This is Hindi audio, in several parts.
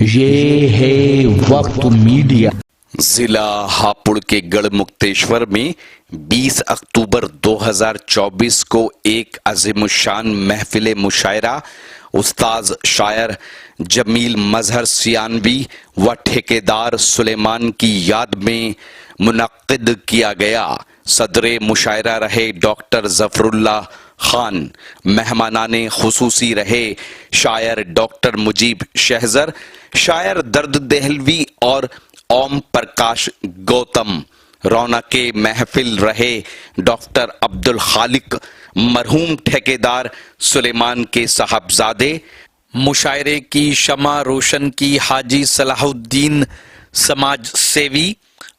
ये है वक्त मीडिया। जिला हापुड़ के गढ़मुक्तेश्वर में 20 अक्टूबर 2024 को एक अजीमुशान महफिल मुशायरा उस्ताद शायर जमील मजहर सियानवी व ठेकेदार सुलेमान की याद में मुनक्किद किया गया। सदरे मुशायरा रहे डॉक्टर जफरुल्लाह खान। मेहमानाने खुसूसी रहे शायर डॉक्टर मुजीब शहजर, शायर दर्द देहलवी और ओम प्रकाश गौतम। रौनके महफिल रहे डॉक्टर अब्दुल खालिक, मरहूम ठेकेदार सुलेमान के साहबजादे। मुशायरे की शमा रोशन की हाजी सलाहुद्दीन समाज सेवी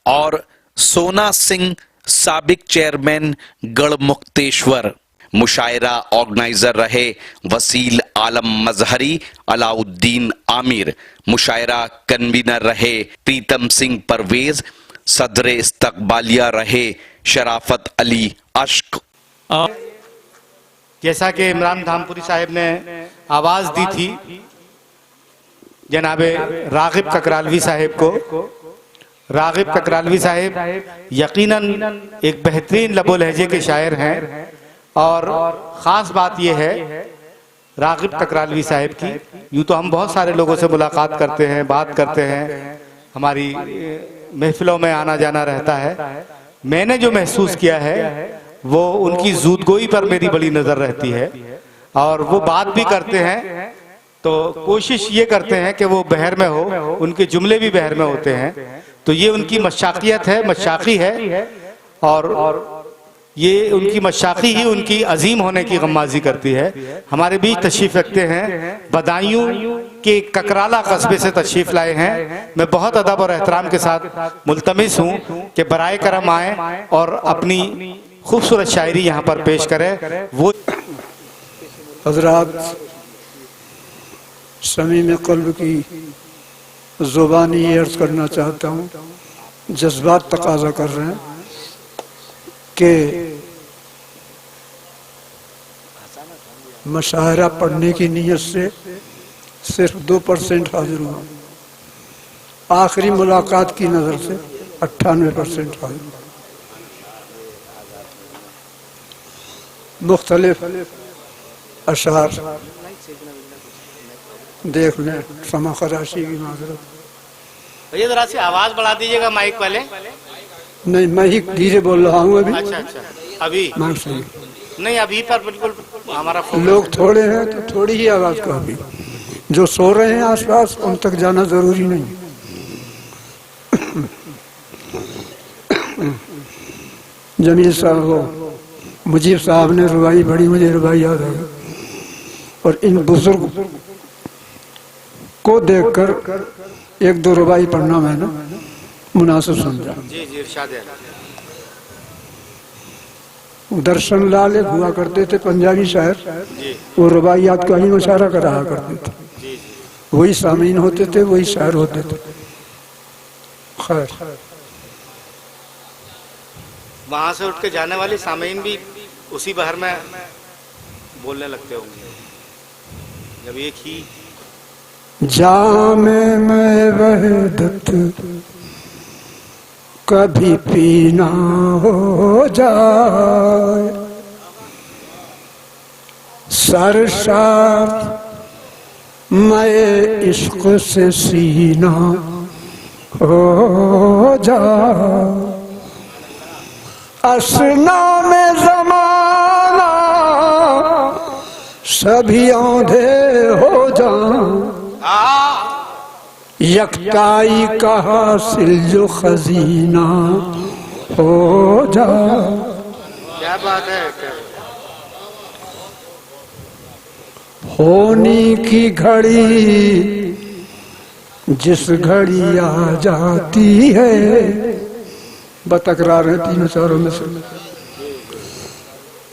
और सोना सिंह साबिक चेयरमैन गढ़मुक्तेश्वर। मुशायरा ऑर्गेनाइजर रहे वसील आलम मजहरी, अलाउद्दीन आमिर। मुशायरा कन्वीनर रहे प्रीतम सिंह परवेज। सदरे इस्तकबालिया रहे शराफत अली अश्क। जैसा कि इमरान धामपुरी साहब ने आवाज दी थी जनाबे रागिब ककरालवी साहब को, रागिब ककरालवी साहब यकीनन एक बेहतरीन लबो लहजे के शायर हैं और ख़ास बात यह है रागिब ककरालवी साहब की, यूँ तो हम बहुत सारे लोगों से मुलाकात करते हैं, बात करते हैं, हमारी महफिलों में आना जाना रहता है। मैंने जो महसूस किया है वो उनकी ज़ूदगोई पर मेरी बड़ी नज़र रहती है और वो बात भी करते हैं तो कोशिश ये करते हैं कि वो बहर में हो, उनके जुमले भी बहर में होते हैं। तो ये उनकी मशाकियत है, मशाकी है और ये उनकी मशाकी ही उनकी अजीम होने की गम्माजी करती है। हमारे बीच तशरीफ रखते हैं, बदायूं के ककराला कस्बे से तशरीफ लाए हैं। मैं बहुत अदब और एहतराम के साथ मुल्तमिस हूँ कि बराए करम आए और अपनी खूबसूरत शायरी यहाँ पर पेश करें। वो हजरात समीम क़ल्ब की ज़ुबानी अर्ज़ करना चाहता हूँ, जज्बात तकाज़ा कर रहे हैं कि मशायरा पढ़ने की नीयत से सिर्फ 2% हाजिर हुआ। आखिरी मुलाकात की नज़र से 98% हाजिर हुआ। मुख्तलिफ अशार देख लें, समा खराशी की माजरत। भैया जरा सी आवाज बढ़ा दीजिएगा माइक वाले। नहीं, मैं ही धीरे बोल रहा हूँ अभी। अच्छा, अभी नहीं, अभी पर बिल्कुल हमारा लोग थोड़े हैं तो थोड़ी ही आवाज काफी। जो सो रहे हैं आसपास उन तक जाना जरूरी नहीं। जमील साहब हो, मुजीब साहब ने रुबाई पढ़ी, मुझे रुबाई याद आ गई और इन बुजुर्ग को देखकर एक दो रुबाई पढ़ना मैंने मुनासिब समझा। जी जी, इरशाद है। दर्शन लाल हुआ करते थे पंजाबी शायर, वो रुबाइयात का ही मुशायरा कराया करते थे। वही सामीन होते थे, वही शायर होते थे। खैर, वहां से उठ के जाने वाले सामीन भी उसी बहर में बोलने लगते होंगे जब एक ही जामे में वहदत कभी पीना हो जाए, सरशार मैं इश्क से सीना हो जाए, असना में ज़माना सभी औंधे हो जाएं, यकताई का हासिल जो खजीना हो जा। क्या बात है। होनी की घड़ी जिस घड़ी आ जाती है, बतकरार है तीनों चारों में से।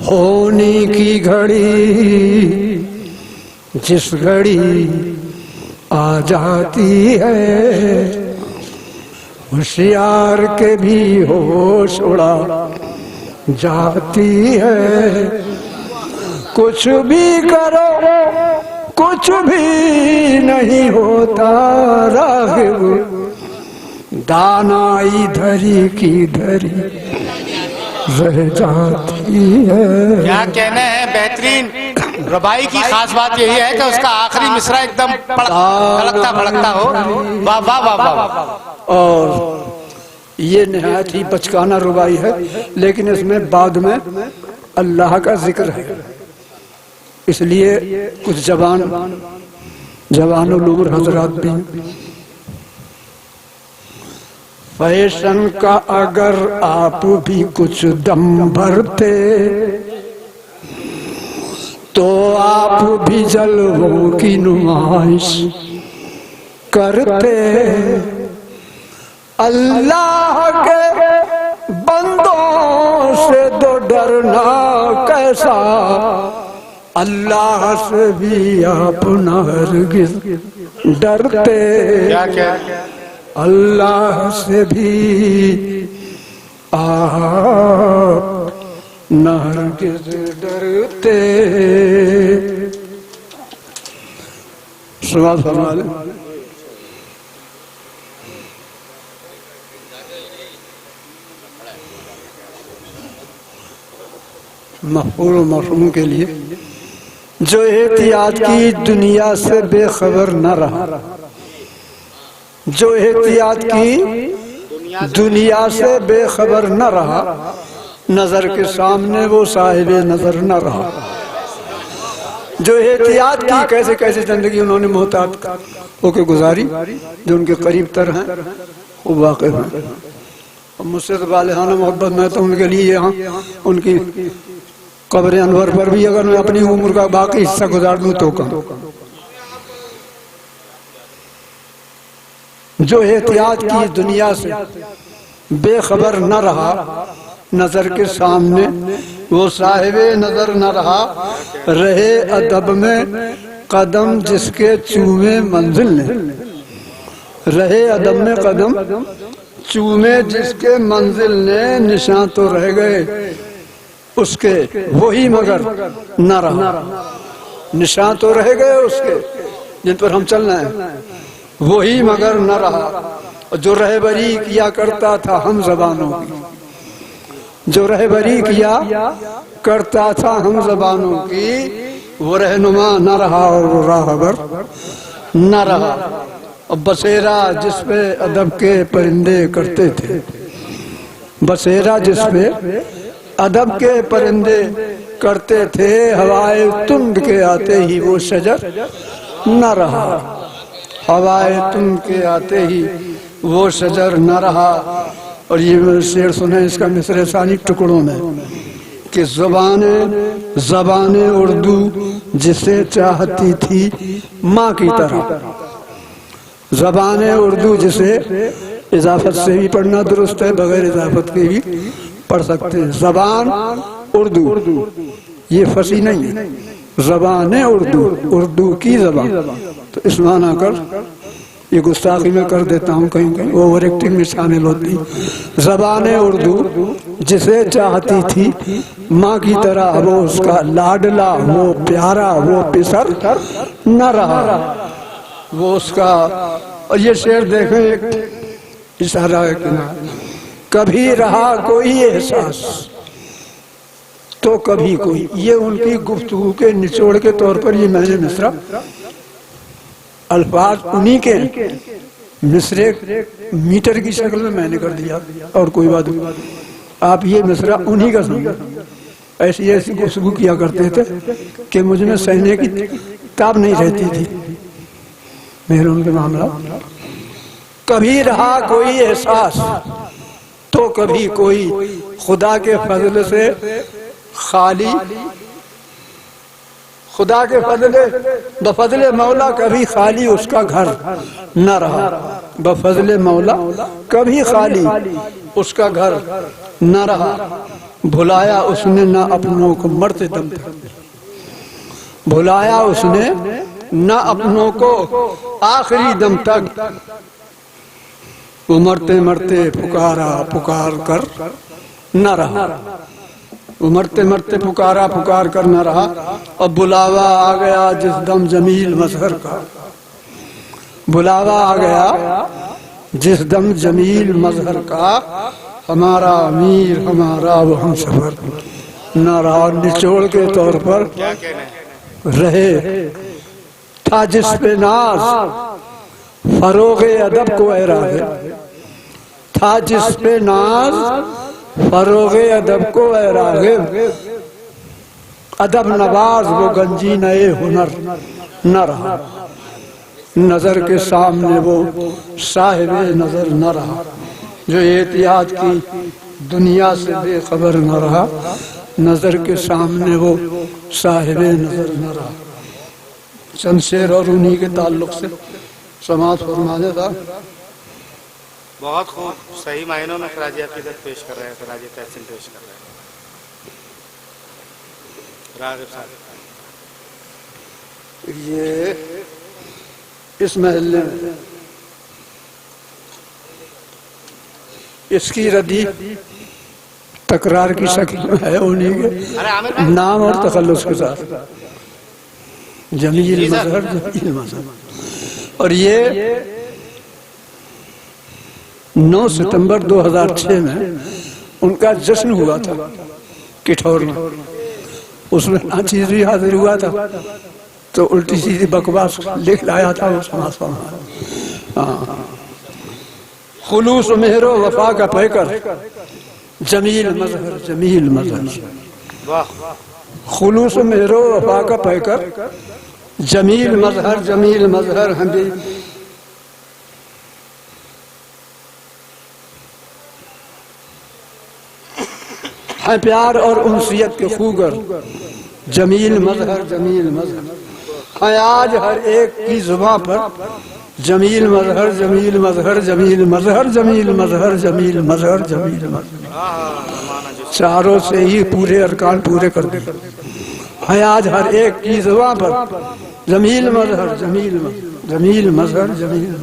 होनी की घड़ी जिस घड़ी आ जाती है, होशियार के भी होश उड़ा जाती है। कुछ भी करो कुछ भी नहीं होता राग़िब, दाना इधरी की धरी रह जाती है। क्या कहना है, बेहतरीन। रुबाई की खास बात यही है कि उसका आखिरी मिसरा एकदम तड़कता भड़कता हो। वाह वाह वाह वाह। और ये निहायत ही बचकाना रुबाई है, लेकिन इसमें बाद में अल्लाह का जिक्र है, इसलिए कुछ जवान उलूर हजरात भी। फैशन का अगर आप भी कुछ दम भरते तो आप भी जलवों की नुमाइश करते। अल्लाह के बंदों से तो डरना कैसा, अल्लाह से भी आप न हरगिज़ डरते। क्या क्या अल्लाह से भी आप न हरगिज़ डरते। सवाल फरमाए। मफूल मफहूम के लिए, जो एहतियात की दुनिया से बेखबर न रहा, जो एहतियात की दुनिया से बेखबर न रहा, नजर के सामने वो साहिब नजर न रहा। जो एहतियात की कैसे कैसे जिंदगी उन्होंने मोहतात होके गुजारी, जो उनके करीब तर हैं वो वाक़िफ़ हैं। और मुझसे तो वालिहाना मोहब्बत, मैं तो उनके लिए यहाँ उनकी कब्र अनवर पर भी अगर मैं अपनी उम्र का बाकी हिस्सा गुजार दूं तो कम। जो एहतियात की दुनिया से बेखबर न रहा, नजर के सामने वो साहिबे नजर न रहा। रहे अदब में कदम जिसके चूमे मंजिल ने, रहे अदब में कदम चूमे जिसके मंजिल ने, निशान तो रह गए उसके वही मगर न रहा। निशान तो रह गए उसके जिन पर हम चल रहे हैं, वही मगर न रहा। जो रहबरी किया करता था हम ज़बानों की, जो रहबरी किया करता था हम ज़बानों की, वो रहनुमा न रहा और वो राहबर न रहा। और बसेरा जिसपे अदब के परिंदे करते थे, बसेरा जिसपे अदब के परिंदे करते थे, हवाए तुंद के आते ही वो शजर न रहा। हवाए तुंद के आते ही वो शजर न रहा। और ये शेर सुने इसका मिसरे सानी टुकड़ों में कि ज़बाने उर्दू जिसे चाहती थी माँ की तरह। ज़बाने उर्दू जिसे इजाफत से भी पढ़ना दुरुस्त है, बगैर इजाफत के भी पढ़ सकते हैं। ज़बान उर्दू ये फसी नहीं है, ज़बाने उर्दू, उर्दू की ज़बान। तो इस माना कर, ये गुस्ताखी में कर देता हूँ, कहीं कहीं ओवर एक्टिंग में शामिल होती। ज़बाने उर्दू जिसे चाहती थी माँ की तरह, वो उसका लाडला, वो प्यारा, वो पिसर न रहा, वो उसका। और ये शेर देखें, एक इशारा है कि कभी रहा कोई एहसास तो कभी कोई। ये उनकी गुफ्तगू के निचोड़ के तौर पर ये मैंने मिसरा, अल्फाज उन्हीं के मिसरे मीटर की शक्ल में मैंने कर दिया, और कोई बात नहीं। आप ये मिसरा उन्हीं का समझो। ऐसी ऐसी गुफ्तगू किया करते थे कि मुझ में सहने की ताब नहीं रहती थी मेरे उनके मामला। कभी रहा कोई एहसास तो कभी कोई, खुदा के फजल से खाली, खुदा के फजले बफजले मौला कभी खाली उसका घर न रहा। बफजले मौला कभी खाली उसका घर न रहा। भुलाया उसने न अपनों को मरते दम तक, भुलाया उसने न अपनों को आखिरी दम तक। वो मरते मरते पुकारा पुकार कर न रहा। वो मरते मरते पुकारा, पुकार कर न रहा। अब बुलावा आ गया जिस दम जमील मजहर का, बुलावा आ गया जिस दम जमील मजहर का, हमारा अमीर हमारा वो हम सफर न रहा। निचोड़ के तौर पर रहे था जिस पे नाज, फरोगे अदब को एरागे था जिस पे नाज, फरोगे अदब को एरागे। अदब नवाज वो गंजी नए हुनर न रहा, नजर के सामने वो साहिब नजर न रहा। जो एहतियात की दुनिया से बेखबर न रहा, नजर के सामने वो साहिब नजर न रहा। चंद शेर और उन्हीं के ताल्लुक से समाज फरमाने था। बहुत खूब, सही मायनों में खराज अकीदत पेश कर रहे हैं, खराज तहसीन पेश कर रहे हैं राग़िब साहब। ये इस महल्ले में इसकी रदी तकरार की शक्ल में है उन्हीं के नाम और तखल्लुस के साथ, जमील मजहर, जमील मजहर। और ये 9 सितंबर 2006 में उनका जश्न हुआ था किठौर में। उसमें नाचीज भी हाजिर हुआ था, तो उल्टी सीधी बकवास लिख लाया था वो समाज पर। खुलूस मेहरो वफा का पैकर, जमील मजहर जमील मजहर। खुलूस मेहरो वफा का पैकर, जमील मजहर जमील मजहर। हमें है प्यार और उनसियत के खूगर, जमील मजहर जमील मजहर। है आज हर एक की जुबां पर जमील मजहर जमील मजहर, जमील मजहर जमील मजहर, जमील मजहर जमील मजहर। चारों से ही पूरे अरकान पूरे कर दिए। है आज हर एक की जुबां पर जमील मजहर जमील मजहर, जमील मजहर जमील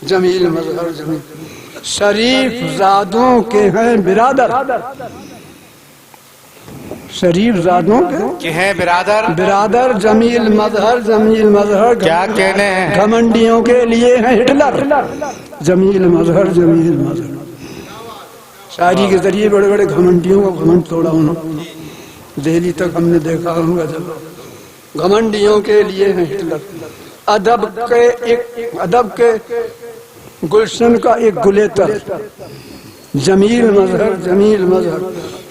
जमील मजहर जमील। शरीफ जादों के हैं बिरादर, शरीफ जादों के हैं बिरादर, बिरादर जमील मजहर जमील मजहर। क्या कहने हैं, घमंडियों के लिए है हिटलर, जमील मजहर जमील मजहर। शायरी के जरिए बड़े बड़े घमंडियों का घमंड तोड़ा उन्होंने, दिल्ली तक हमने देखा होगा जब। घमंडियों के लिए है हिटलर। अदब के गुलशन का एक गुलेतर, जमील मजहर जमील मजहर।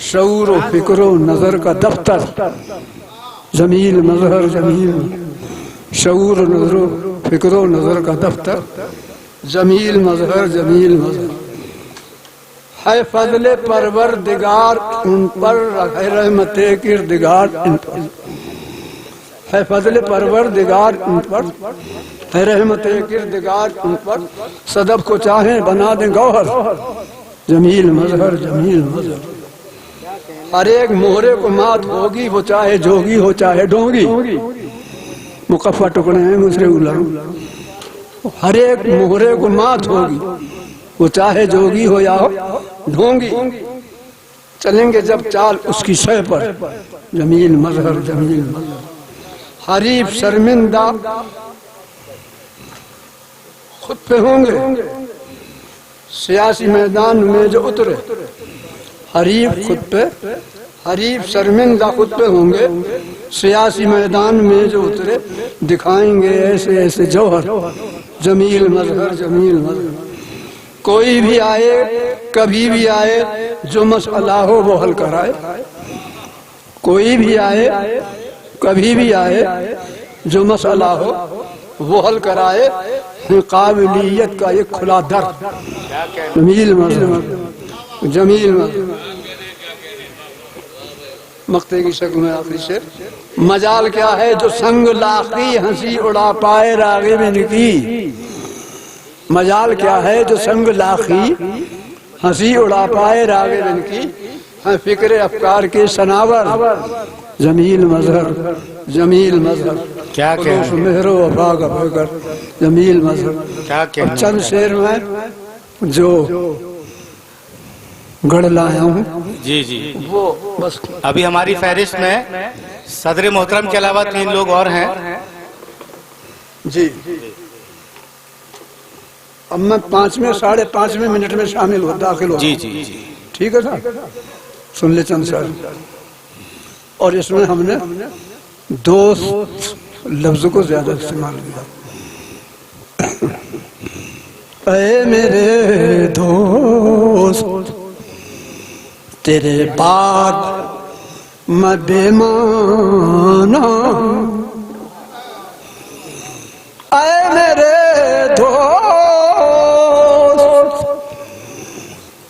शऊर व फिक्र नजर का दफ्तर, जमील मजहर जमील। शऊर नजर फिक्र नजर का दफ्तर, जमील मजहर जमील मजहर। है फजले परवरदिगार उन पर, है रहमते किरदिगार इन पर। है फजले परवरदिगार उन पर, है रहमते किरदिगार उन पर। सदब को चाहे बना दे गौहर, जमील मजहर जमील मजहर। हर एक मोहरे को मात होगी, वो चाहे जोगी हो चाहे डोंगी। मुकफ़ा टुकड़े हैं मुझसे उलम। हर एक मोहरे को मात होगी, वो चाहे जोगी हो या ढोंगी। चलेंगे जब चाल उसकी शय पर, जमील मजहर जमील मजहर। हरीफ शर्मिंदा खुद पे होंगे, सियासी मैदान में जो उतरे। हरीफ खुद पे, हरीफ शर्मिंदा खुद पे होंगे, सियासी मैदान में जो उतरे। दिखाएंगे ऐसे ऐसे जौहर, जमील मजहर जमील मजहर। कोई भी आए कभी भी आए, जो मसला हो वो हल कराए। कोई भी आए कभी भी आए, जो मसला हो वो हल कराए। काबिलियत का एक खुला दर, जमील मजहर जमील मजहर। मक्ते की शक्ल में आखिरी शेर। मजाल क्या है जो संग लाखी हंसी उड़ा पाए राग़िब इनकी। मजाल क्या है जो संग लाखी हंसी उड़ा पाए राग़िब इनकी। है फिक्र अफकार के सनावर, जमील मजहर जमील मजहर। क्या कहने, मेहरो वफा का फिक्र, जमील मजहर। क्या कहने। चंद शेर में जो गढ़ लाया हूँ। जी जी। वो बस अभी हमारी फहरिस्त में सदर मोहतरम के अलावा 3 लोग और हैं। जी। अब मैं 5वें 5.5वें मिनट में शामिल हो दाखिल हो। जी जी जी। ठीक है साहब, सुन ले चंद साहब। और इसमें हमने 2 लफ्ज को ज्यादा इस्तेमाल किया। ऐ मेरे दोस्त तेरे बाद मैं बेमाना, ऐ मेरे दोस्त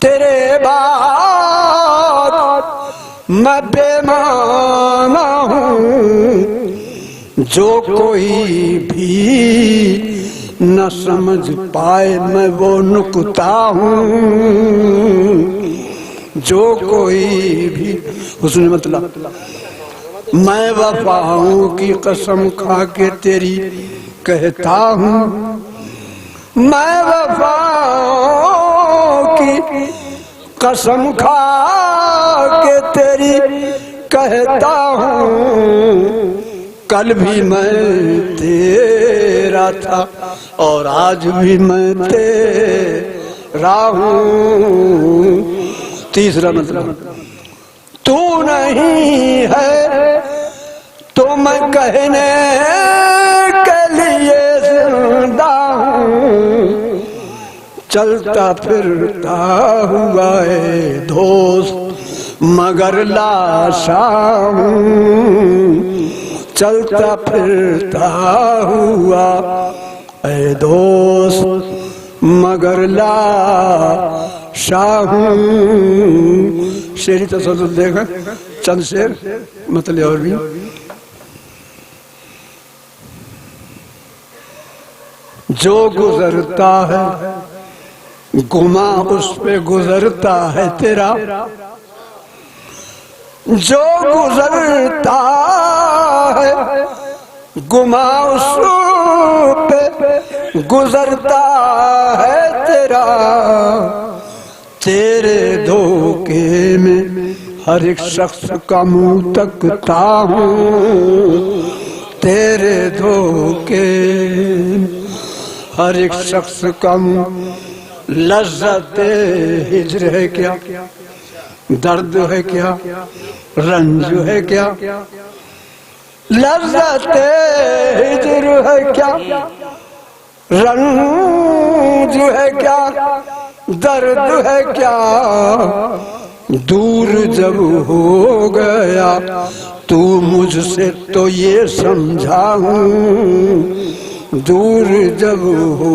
तेरे बाद मैं बेमाना हूँ, जो कोई भी न समझ पाए मैं वो नुक्ता हूँ, जो कोई भी। उसने मतलब मैं वफाओं की कसम खा के तेरी कहता हूँ, मैं वफाओं की कसम खा के तेरी कहता हूँ, कल भी मैं तेरा था और आज भी मैं तेरा हूँ। तीसरा मतलब तू नहीं है तो मैं कहने के लिए जिंदा हूँ, चलता फिरता हुआ है दोस्त मगर लाशा हूँ, चलता फिरता हुआ है दोस्त मगर लाशा हूँ। शेरी तसल्लुल देखा, चंद शेर मतलब और भी। जो गुजरता है गुमा उस पे गुजरता है तेरा, जो गुजरता है गुमा उस पे गुजरता है तेरा, तेरे धोखे में हर एक शख्स का मुंह तकता हूँ, तेरे धोखे हर एक शख्स का मुंह। लज्जत हिज्र है क्या, दर्द है क्या, रंज है क्या, लज्जत हिज्र है क्या, रंज है क्या, दर्द है क्या, दूर जब हो गया तू मुझसे तो ये समझाऊं, दूर जब हो।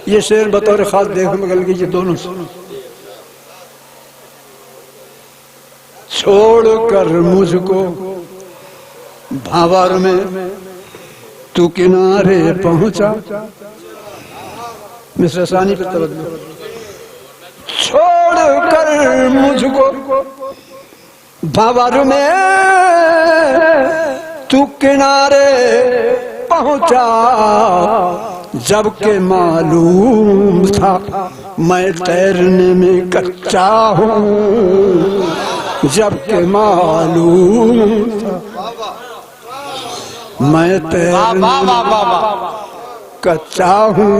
ये शेर बतौर खास देख मगल की, ये दोनों छोड़ कर मुझको भावर में तू किनारे पहुंचा। मिस्र सानी पे तवज्जो। छोड़ कर मुझको भावर में तू किनारे पहुंचा, जबकि मालूम था मैं तैरने में कच्चा हूँ, जबकि मालूम था मैं तैरने में कच्चा हूँ।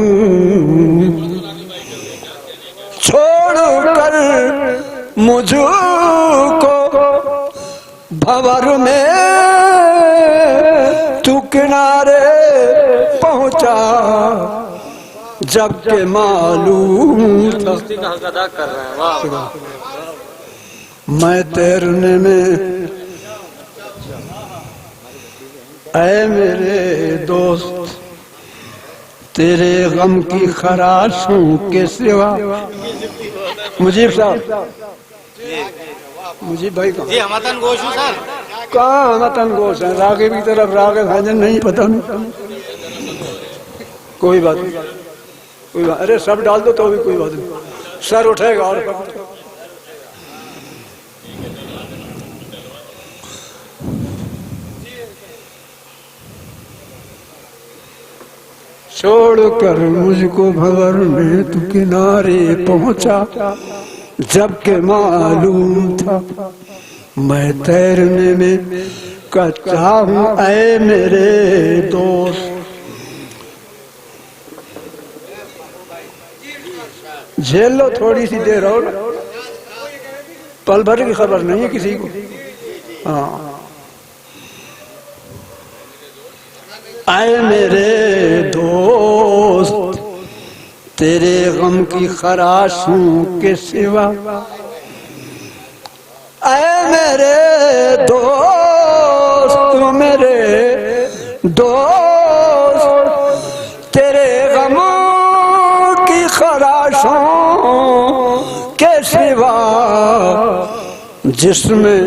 छोड़ कर मुझको भंवर में तू किनारे पहुंचा, जबकि मालूम था मैं तैरने में। ऐ मेरे दोस्त तेरे गम की खराशों के सिवा। मुजीब साहब, मुजीब भाई कहाँ? जी हमतन गोश हूँ सर। कहाँ हमतन गोश है? रागे की तरफ रागे भाजन नहीं पता नहीं। कोई बात नहीं, कोई बात। अरे सब डाल दो तो भी कोई बात नहीं, सर उठेगा और छोड़ कर मुझको भंवर में तू किनारे पहुंचा, जबकि मालूम था मैं तैरने में कच्चा हूँ ऐ मेरे दोस्त। झेल लो थोड़ी सी देर और, पल भर की खबर नहीं है किसी को। हाँ, आए मेरे दोस्त तेरे गम की खराशों के सिवा, आए मेरे दोस्त मेरे दोस्त तेरे गम की खराशों के सिवा, जिसमें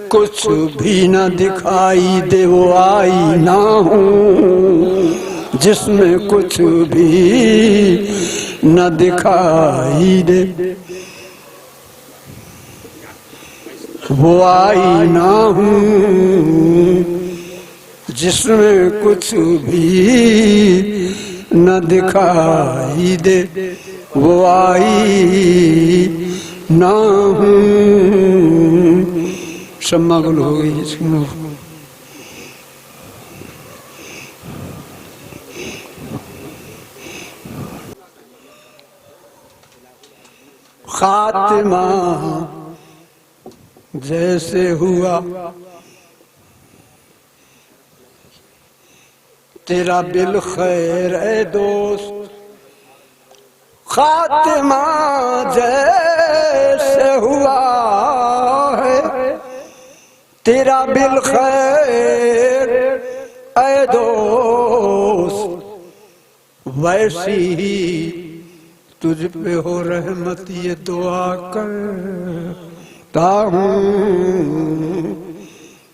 कुछ भी न दिखाई दे वो आई ना हूँ, जिसमें कुछ भी न दिखाई दे वो आई ना हूँ, जिसमें कुछ भी न दिखाई दे वो आई ना हूँ। शम्मा गुल हो गई इसमें। खातिमा जैसे हुआ तेरा बिल खैर है दोस्त, खातिमा जैसे हुआ है तेरा बिल खैर है दोस्त, वैसी ही तुझ पे हो रहमत ये दुआ करता हूँ,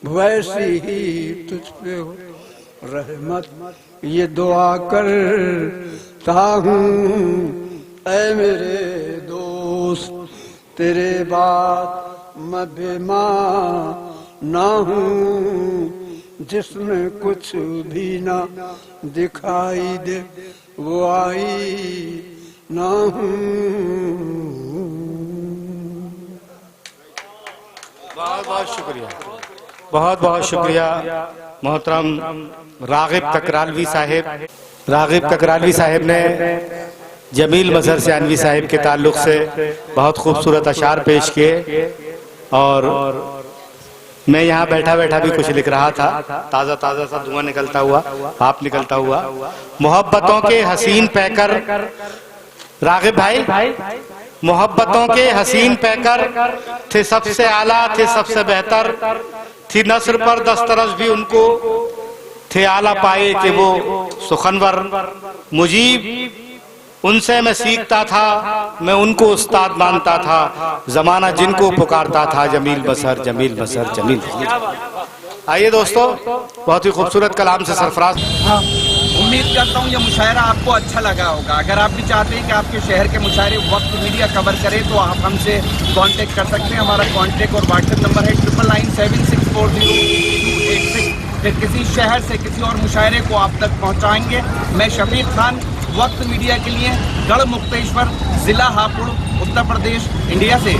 वैसी ही तुझ पे हो रहमत ये दुआ करता हूँ। ऐ मेरे दोस्त तेरे बात मैं बेईमान ना हूँ, जिसमें कुछ भी ना दिखाई दे वो आई ना हूँ। बहुत बहुत शुक्रिया, बहुत बहुत शुक्रिया मोहतरम रागिब तकरालवी साहिब। रागिब तकरालवी साहिब ने जमील मजहर सियानवी साहिब के ताल्लुक से बहुत खूबसूरत अशार पेश किए और मैं यहाँ बैठा बैठा भी कुछ लिख रहा था, ताज़ा ताज़ा सा धुआं निकलता हुआ, भाप निकलता हुआ। मोहब्बतों के हसीन पैकर, रागिब भाई, मोहब्बतों के हसीन पैकर थे सबसे आला, थे सबसे बेहतर, थी नस्र पर दस्तरस भी उनको, थे आला पाए कि वो सुखनवर मुजीब, उनसे मैं सीखता था, मैं उनको उस्ताद मानता था, जमाना जिनको पुकारता था जमील बसर जमील बसर जमील। आइए दोस्तों, बहुत ही खूबसूरत कलाम से सरफराज। उम्मीद करता हूँ ये मुशायरा आपको अच्छा लगा होगा। अगर आप भी चाहते हैं कि आपके शहर के मुशायरे वक्त मीडिया कवर करे तो आप हमसे कांटेक्ट कर सकते हैं। हमारा कांटेक्ट और व्हाट्सएप नंबर है 9997640286। फिर किसी शहर से किसी और मुशायरे को आप तक पहुँचाएंगे। मैं शफीक खान, वक्त मीडिया के लिए गढ़मुक्तेश्वर, जिला हापुड़, उत्तर प्रदेश, इंडिया से।